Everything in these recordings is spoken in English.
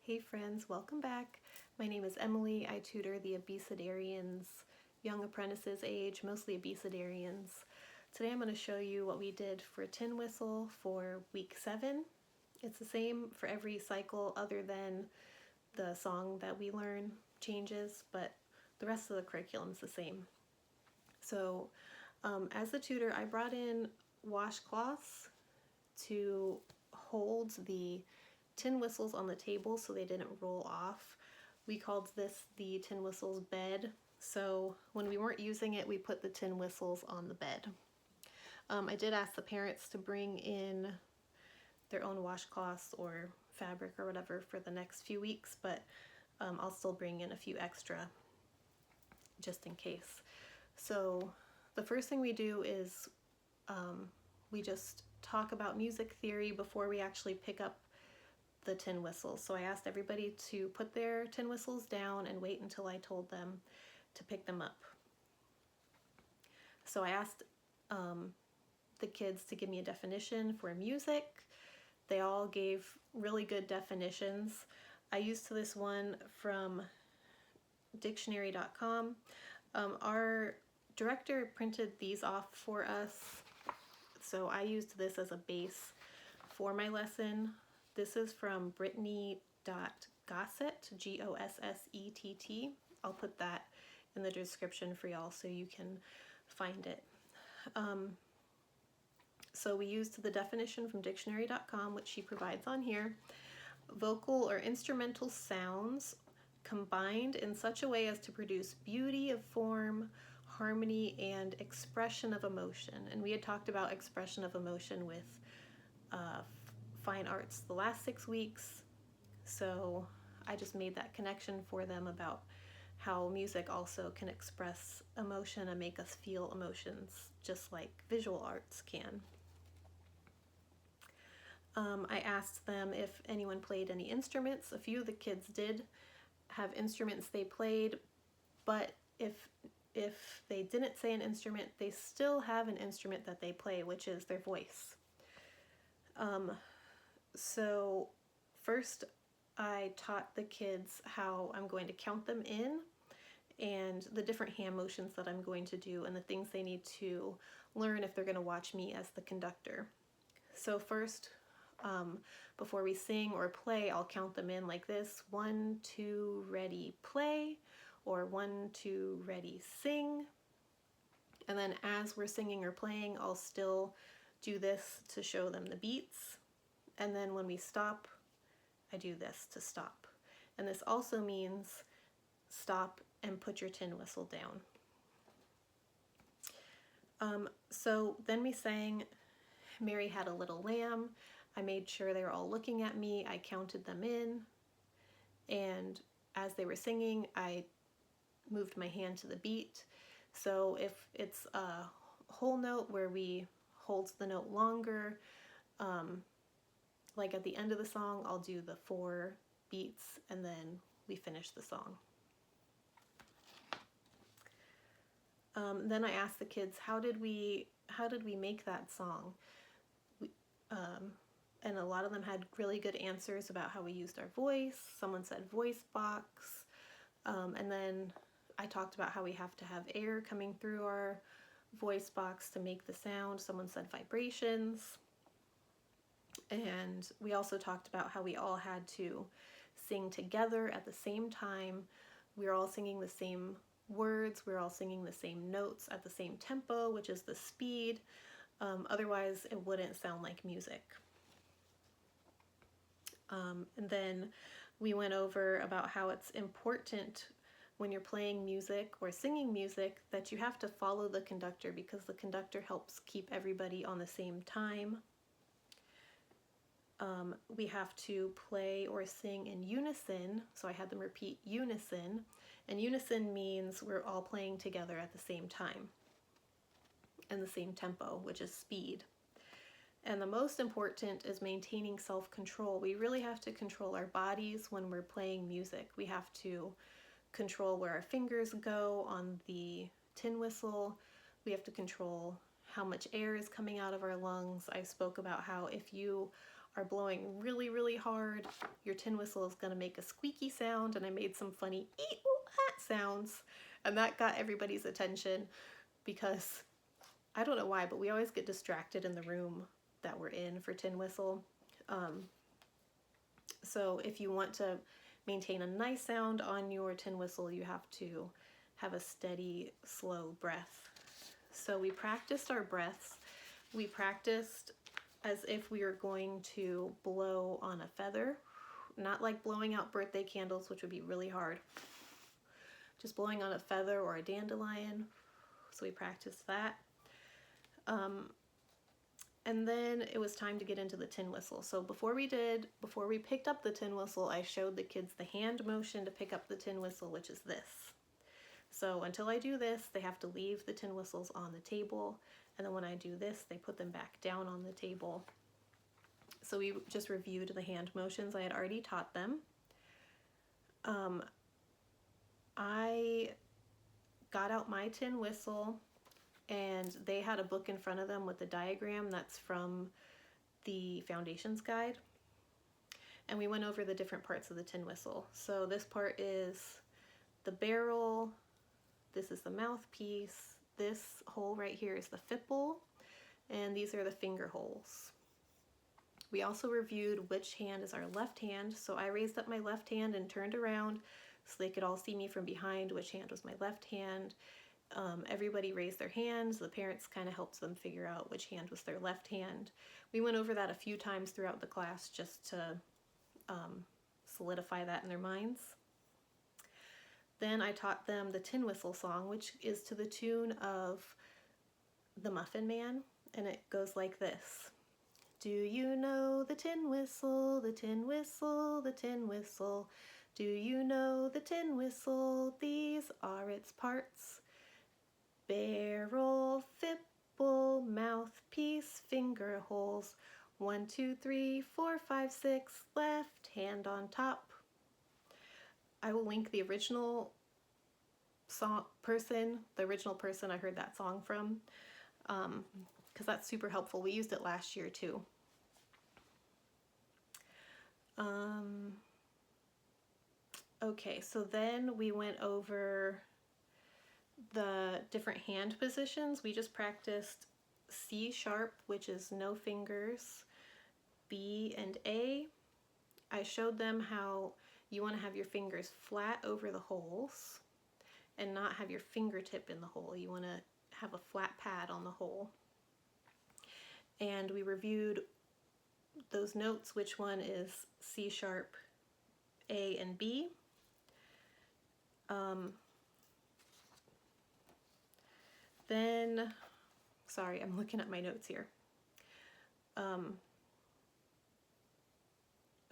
Hey friends, welcome back. My name is Emily. I tutor the Abecedarians, young apprentices age, mostly Abecedarians. Today I'm going to show you what we did for tin whistle for week 7. It's the same for every cycle other than the song that we learn changes, but the rest of the curriculum is the same. So as the tutor, I brought in washcloths to hold the tin whistles on the table so they didn't roll off. We called this the tin whistles bed. So when we weren't using it, we put the tin whistles on the bed. I did ask the parents to bring in their own washcloths or fabric or whatever for the next few weeks, but I'll still bring in a few extra just in case. So the first thing we do is we just talk about music theory before we actually pick up the tin whistles. So I asked everybody to put their tin whistles down and wait until I told them to pick them up. So I asked the kids to give me a definition for music. They all gave really good definitions. I used this one from dictionary.com. Our director printed these off for us, so I used this as a base for my lesson. This is from Brittany.Gossett, Gossett. I'll put that in the description for y'all so you can find it. So we used the definition from dictionary.com, which she provides on here. Vocal or instrumental sounds combined in such a way as to produce beauty of form, harmony, and expression of emotion. And we had talked about expression of emotion with fine arts the last 6 weeks, so I just made that connection for them about how music also can express emotion and make us feel emotions just like visual arts can. I asked them if anyone played any instruments. A few of the kids did have instruments they played, but if they didn't say an instrument, they still have an instrument that they play, which is their voice. So first I taught the kids how I'm going to count them in and the different hand motions that I'm going to do and the things they need to learn if they're going to watch me as the conductor. So first, before we sing or play, I'll count them in like this: 1, 2, ready, play, or 1, 2, ready, sing. And then as we're singing or playing, I'll still do this to show them the beats. And then when we stop, I do this to stop. And this also means stop and put your tin whistle down. So then we sang Mary Had a Little Lamb. I made sure they were all looking at me. I counted them in. And as they were singing, I moved my hand to the beat. So if it's a whole note where we hold the note longer, like at the end of the song, I'll do the 4 beats and then we finish the song. Then I asked the kids, how did we make that song? And a lot of them had really good answers about how we used our voice. Someone said voice box. And then I talked about how we have to have air coming through our voice box to make the sound. Someone said vibrations. And we also talked about how we all had to sing together at the same time. We were all singing the same words. We were all singing the same notes at the same tempo, which is the speed. Otherwise, it wouldn't sound like music. And then we went over about how it's important when you're playing music or singing music that you have to follow the conductor because the conductor helps keep everybody on the same time. We have to play or sing in unison, so I had them repeat unison, and unison means we're all playing together at the same time and the same tempo, which is speed. And the most important is maintaining self-control. We really have to control our bodies when we're playing music. We have to control where our fingers go on the tin whistle. We have to control how much air is coming out of our lungs. I spoke about how if you are blowing really, really hard, your tin whistle is going to make a squeaky sound, and I made some funny ee-oo-ah sounds, and that got everybody's attention because I don't know why, but we always get distracted in the room that we're in for tin whistle. So if you want to maintain a nice sound on your tin whistle, you have to have a steady, slow breath. So we practiced our breaths. We practiced as if we were going to blow on a feather, not like blowing out birthday candles, which would be really hard. Just blowing on a feather or a dandelion. So we practiced that. And then it was time to get into the tin whistle. So before we picked up the tin whistle, I showed the kids the hand motion to pick up the tin whistle, which is this. So until I do this, they have to leave the tin whistles on the table. And then when I do this, they put them back down on the table. So we just reviewed the hand motions I had already taught them. I got out my tin whistle, and they had a book in front of them with a diagram that's from the Foundations Guide. And we went over the different parts of the tin whistle. So this part is the barrel, this is the mouthpiece, this hole right here is the fipple, and these are the finger holes. We also reviewed which hand is our left hand, so I raised up my left hand and turned around so they could all see me from behind which hand was my left hand. Everybody raised their hands. The parents kind of helped them figure out which hand was their left hand. We went over that a few times throughout the class just to solidify that in their minds. Then I taught them the tin whistle song, which is to the tune of The Muffin Man, and it goes like this. Do you know the tin whistle, the tin whistle, the tin whistle? Do you know the tin whistle? These are its parts. Barrel, fipple, mouthpiece, finger holes. 1, 2, 3, 4, 5, 6, left hand on top. I will link the original person I heard that song from, because that's super helpful. We used it last year too. Okay, so then we went over the different hand positions. We just practiced C sharp, which is no fingers, B and A. I showed them how you want to have your fingers flat over the holes and not have your fingertip in the hole. You want to have a flat pad on the hole. And we reviewed those notes, which one is C sharp, A, and B. Then, sorry, I'm looking at my notes here.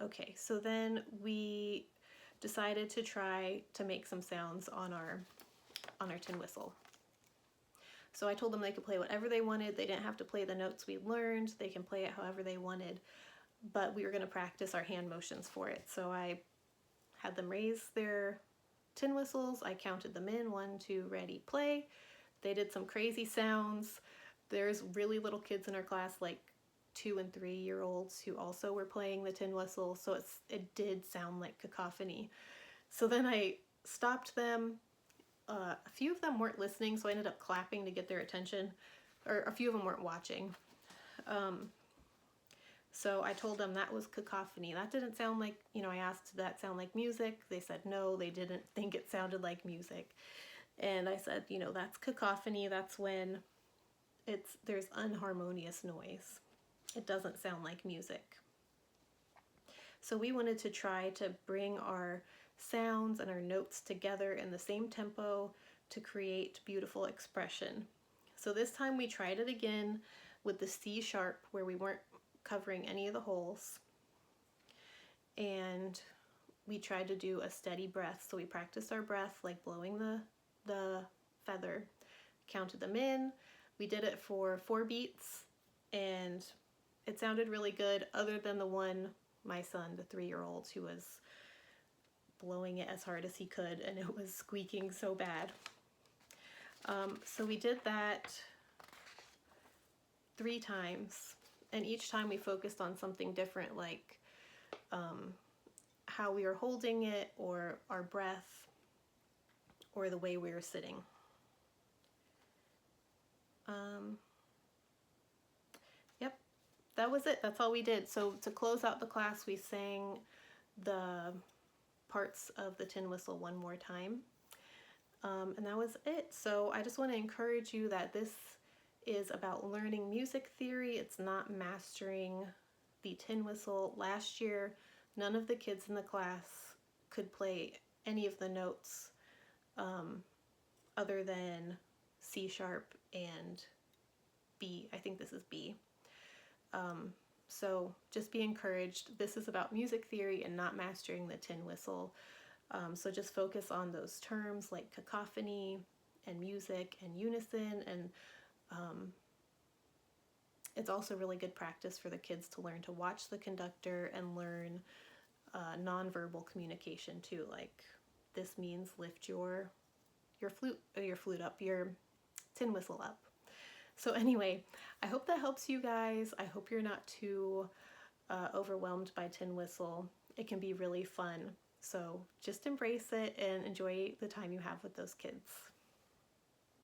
Okay, so then we decided to try to make some sounds on our tin whistle. So I told them they could play whatever they wanted. They didn't have to play the notes we learned. They can play it however they wanted, but we were going to practice our hand motions for it. So I had them raise their tin whistles. I counted them in, 1, 2, ready, play. They did some crazy sounds. There's really little kids in our class, like 2- and 3-year-olds, who also were playing the tin whistle, so it did sound like cacophony. So then I stopped them. A few of them weren't listening, so I ended up clapping to get their attention, or a few of them weren't watching. So I told them that was cacophony. That didn't sound like, I asked, did that sound like music? They said no, they didn't think it sounded like music. And I said, that's cacophony. That's when there's unharmonious noise. It doesn't sound like music. So we wanted to try to bring our sounds and our notes together in the same tempo to create beautiful expression. So this time we tried it again with the C sharp, where we weren't covering any of the holes. And we tried to do a steady breath. So we practiced our breath, like blowing the feather, counted them in. We did it for 4 beats, and it sounded really good, other than the one, my son, the 3-year-old, who was blowing it as hard as he could, and it was squeaking so bad. So we did that 3 times. And each time we focused on something different, like how we were holding it, or our breath, or the way we were sitting. Yep, that was it. That's all we did. So to close out the class, we sang the parts of the tin whistle one more time. And that was it. So I just want to encourage you that this is about learning music theory. It's not mastering the tin whistle. Last year, none of the kids in the class could play any of the notes other than C sharp and B. I think this is B. So just be encouraged. This is about music theory and not mastering the tin whistle. So just focus on those terms like cacophony and music and unison, and it's also really good practice for the kids to learn to watch the conductor and learn nonverbal communication too. Like, this means lift your flute up, your tin whistle up. So anyway, I hope that helps you guys. I hope you're not too overwhelmed by tin whistle. It can be really fun. So just embrace it and enjoy the time you have with those kids.